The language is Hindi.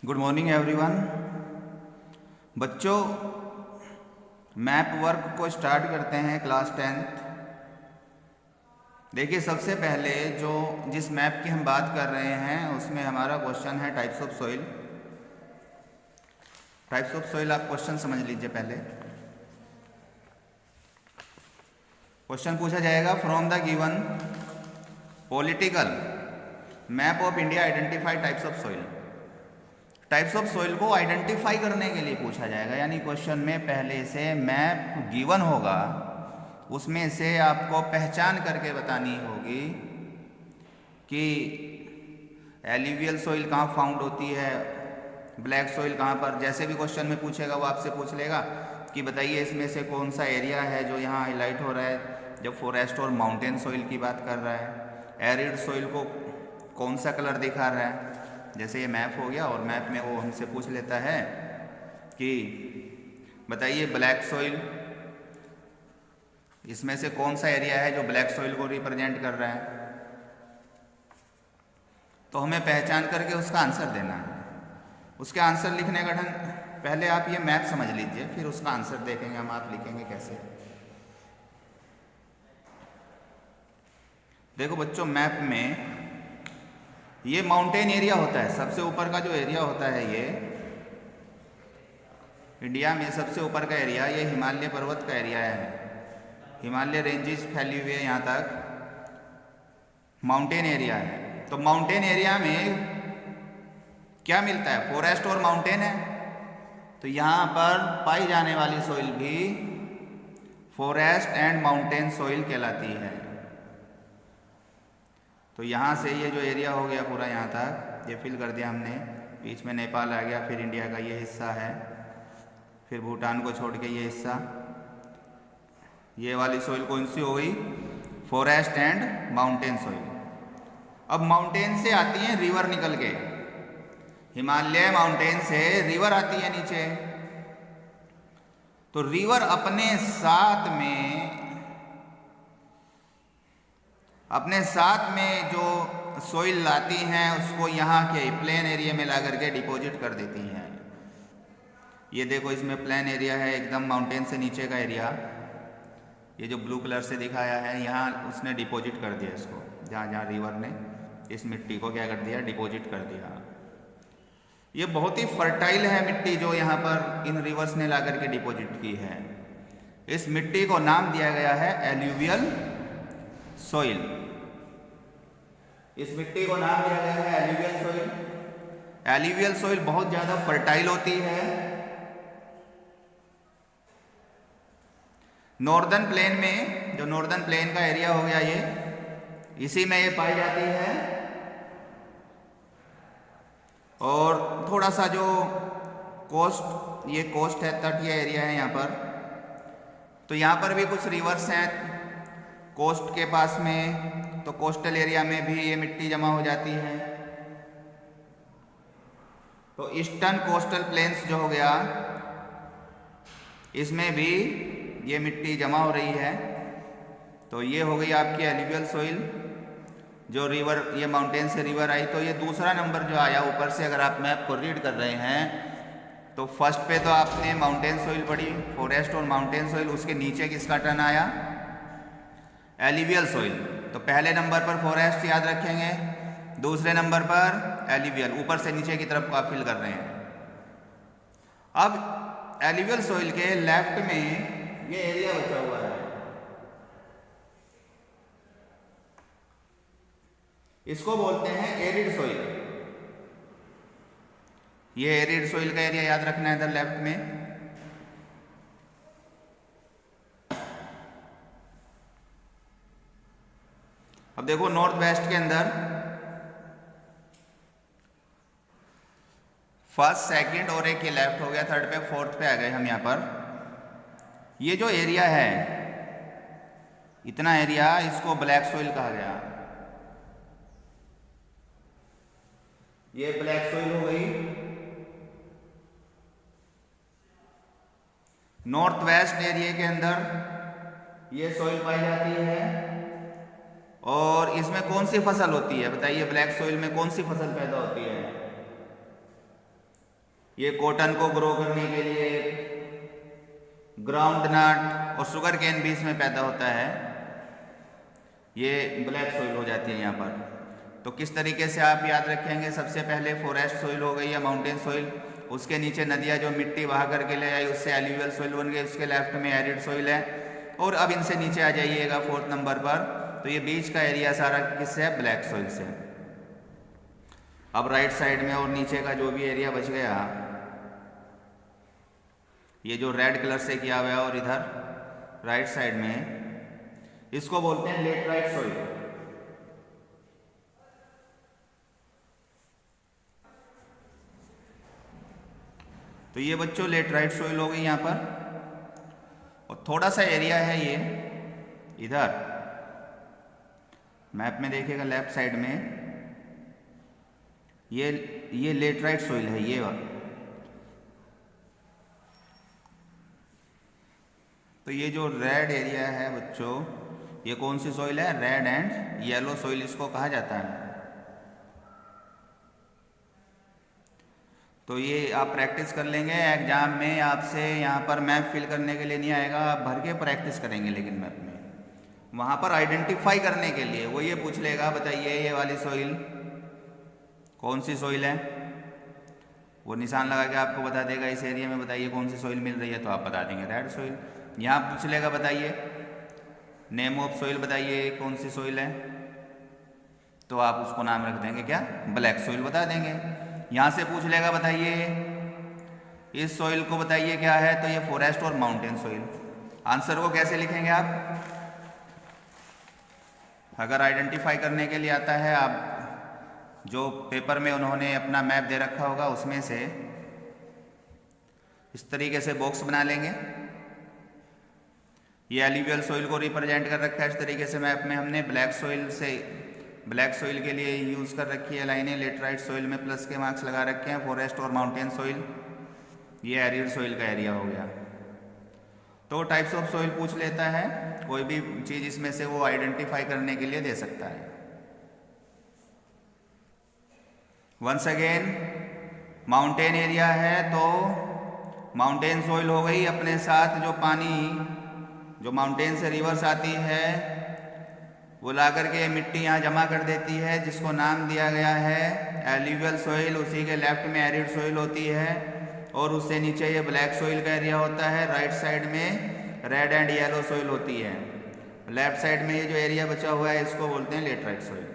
Good morning everyone. बच्चों, मैप वर्क को स्टार्ट करते हैं क्लास 10th। देखिए, सबसे पहले जिस मैप की हम बात कर रहे हैं उसमें हमारा क्वेश्चन है types of soil. Types of soil आप क्वेश्चन समझ लीजिए। पहले क्वेश्चन पूछा जाएगा, from the given political map of India identify types of soil. Types of soil को आइडेंटिफाई करने के लिए पूछा जाएगा, यानी क्वेश्चन में पहले से मैप गिवन होगा, उसमें से आपको पहचान करके बतानी होगी कि एल्यूवियल सॉइल कहाँ फाउंड होती है, ब्लैक सॉइल कहाँ पर। जैसे भी क्वेश्चन में पूछेगा वो आपसे पूछ लेगा कि बताइए इसमें से कौन सा एरिया है जो यहाँ हाईलाइट हो रहा है जब फॉरेस्ट और माउंटेन सॉइल की बात कर रहा है। एरिड सॉइल को कौन सा कलर दिखा रहा है। जैसे ये मैप हो गया और मैप में वो हमसे पूछ लेता है कि बताइए ब्लैक सॉइल, इसमें से कौन सा एरिया है जो ब्लैक सॉइल को रिप्रेजेंट कर रहा है। तो हमें पहचान करके उसका आंसर देना है। उसके आंसर लिखने का ढंग, पहले आप ये मैप समझ लीजिए, फिर उसका आंसर देखेंगे हम आप लिखेंगे कैसे। देखो बच्चों, मैप में ये माउंटेन एरिया होता है। सबसे ऊपर का जो एरिया होता है, ये इंडिया में सबसे ऊपर का एरिया ये हिमालय पर्वत का एरिया है। हिमालय रेंजेस फैली हुई है, यहाँ तक माउंटेन एरिया है। तो माउंटेन एरिया में क्या मिलता है, फॉरेस्ट और माउंटेन है। तो यहाँ पर पाई जाने वाली सॉइल भी फॉरेस्ट एंड माउंटेन सॉइल कहलाती है। तो यहाँ से ये जो एरिया हो गया पूरा यहाँ तक, ये फिल कर दिया हमने। बीच में नेपाल आ गया, फिर इंडिया का ये हिस्सा है, फिर भूटान को छोड़ के ये हिस्सा। ये वाली सॉइल कौन सी हो गई, फॉरेस्ट एंड माउंटेन सॉइल। अब माउंटेन से आती है रिवर निकल के, हिमालय माउंटेन से रिवर आती है नीचे। तो रिवर अपने साथ में जो सॉइल लाती हैं उसको यहाँ के प्लेन एरिया में ला करके डिपॉजिट कर देती हैं। ये देखो, इसमें प्लेन एरिया है एकदम, माउंटेन से नीचे का एरिया। ये जो ब्लू कलर से दिखाया है, यहाँ उसने डिपॉजिट कर दिया इसको, जहाँ जहाँ रिवर ने इस मिट्टी को क्या कर दिया, डिपॉजिट कर दिया। ये बहुत ही फर्टाइल है मिट्टी जो यहाँ पर इन रिवर्स ने ला करके डिपॉजिट की है। इस मिट्टी को नाम दिया गया है एल्यूवियल सॉइल। इस मिट्टी को नाम दिया गया है एल्यूवियल सॉइल। एल्यूवियल सॉइल बहुत ज्यादा फर्टाइल होती है। नॉर्दर्न प्लेन में, जो नॉर्दर्न प्लेन का एरिया हो गया ये, इसी में ये पाई जाती है। और थोड़ा सा जो कोस्ट, ये कोस्ट है, तटीय एरिया है यहाँ पर। तो यहाँ पर भी कुछ रिवर्स हैं कोस्ट के पास में, तो कोस्टल एरिया में भी ये मिट्टी जमा हो जाती है। तो ईस्टर्न कोस्टल प्लेन्स जो हो गया, इसमें भी ये मिट्टी जमा हो रही है। तो ये हो गई आपकी एल्यूवियल सॉइल, जो रिवर, ये माउंटेन से रिवर आई। तो ये दूसरा नंबर जो आया ऊपर से, अगर आप मैप को रीड कर रहे हैं तो फर्स्ट पे तो आपने माउंटेन सॉइल पढ़ी, फॉरेस्ट और माउंटेन सॉइल। उसके नीचे किसका टर्न आया, एल्यूवियल सॉइल। तो पहले नंबर पर फॉरेस्ट याद रखेंगे, दूसरे नंबर पर एल्यूवियल, ऊपर से नीचे की तरफ का फिल कर रहे हैं। अब एल्यूवियल सॉइल के लेफ्ट में ये एरिया बचा हुआ है, इसको बोलते हैं एरिड सॉइल। ये एरिड सॉइल का एरिया याद रखना है इधर लेफ्ट में। अब देखो, नॉर्थ वेस्ट के अंदर फर्स्ट, सेकंड और एक ये लेफ्ट हो गया, थर्ड पे, फोर्थ पे आ गए हम यहाँ पर। ये जो एरिया है, इतना एरिया, इसको ब्लैक सॉइल कहा गया। ये ब्लैक सॉइल हो गई। नॉर्थ वेस्ट एरिया के अंदर ये सॉइल पाई जाती है। और इसमें कौन सी फसल होती है, बताइए ब्लैक सॉइल में कौन सी फसल पैदा होती है। ये कॉटन को ग्रो करने के लिए ग्राउंड नट और शुगर केन भी इसमें पैदा होता है। ये ब्लैक सोइल हो जाती है यहाँ पर। तो किस तरीके से आप याद रखेंगे, सबसे पहले फॉरेस्ट सोइल हो गई या माउंटेन सोइल, उसके नीचे नदियाँ जो मिट्टी बहा करके ले आई उससे एल्यूवियल सोइल बन गई, उसके लेफ्ट में एरिड सोइल है। और अब इनसे नीचे आ जाइएगा 4th नंबर पर, तो ये बीच का एरिया सारा किससे है, ब्लैक सोइल से। अब राइट साइड में और नीचे का जो भी एरिया बच गया, ये जो रेड कलर से किया हुआ है और इधर राइट साइड में, इसको बोलते हैं लेटराइट सोइल। तो ये बच्चों लेटराइट सोइल हो गई यहाँ पर। और थोड़ा सा एरिया है ये इधर मैप में देखिएगा लेफ्ट साइड में, ये लेटराइट सोइल है ये वाला। तो ये जो रेड एरिया है बच्चों, ये कौन सी सोइल है, रेड एंड येलो सोइल इसको कहा जाता है। तो ये आप प्रैक्टिस कर लेंगे, एग्जाम में आपसे यहाँ पर मैप फिल करने के लिए नहीं आएगा, आप भर के प्रैक्टिस करेंगे। लेकिन मैप में वहाँ पर आइडेंटिफाई करने के लिए वो ये पूछ लेगा, बताइए ये वाली सोइल कौन सी सोइल है। वो निशान लगा के आपको बता देगा इस एरिया में बताइए कौन सी सोइल मिल रही है, तो आप बता देंगे रेड सोइल। यहाँ पूछ लेगा बताइए नेम ऑफ सोइल, बताइए कौन सी सोइल है, तो आप उसको नाम रख देंगे क्या, ब्लैक सोइल बता देंगे। यहाँ से पूछ लेगा बताइए इस सोइल को बताइए क्या है, तो ये फॉरेस्ट और माउंटेन सोइल। आंसर को कैसे लिखेंगे आप, अगर आइडेंटिफाई करने के लिए आता है, आप जो पेपर में उन्होंने अपना मैप दे रखा होगा उसमें से इस तरीके से बॉक्स बना लेंगे। ये एल्यूवियल सोइल को रिप्रेजेंट कर रखा है इस तरीके से मैप में हमने। ब्लैक सोइल के लिए यूज़ कर रखी है लाइनें, लेटराइट सोइल में प्लस के मार्क्स लगा रखे हैं, फॉरेस्ट और माउंटेन सोइल, ये एरिड सोइल का एरिया हो गया। तो टाइप्स ऑफ सोइल पूछ लेता है, कोई भी चीज़ इसमें से वो आइडेंटिफाई करने के लिए दे सकता है। वंस अगेन माउंटेन एरिया है तो माउंटेन सोइल हो गई, अपने साथ जो पानी जो माउंटेन से रिवर्स आती है वो ला करके मिट्टी यहाँ जमा कर देती है, जिसको नाम दिया गया है एल्यूवियल सोइल। उसी के लेफ्ट में एरिड सोइल होती है और उससे नीचे ये ब्लैक सोइल का एरिया होता है। राइट साइड में रेड एंड येलो सोइल होती है। लेफ्ट साइड में ये जो एरिया बचा हुआ है इसको बोलते हैं लेटराइट सोइल।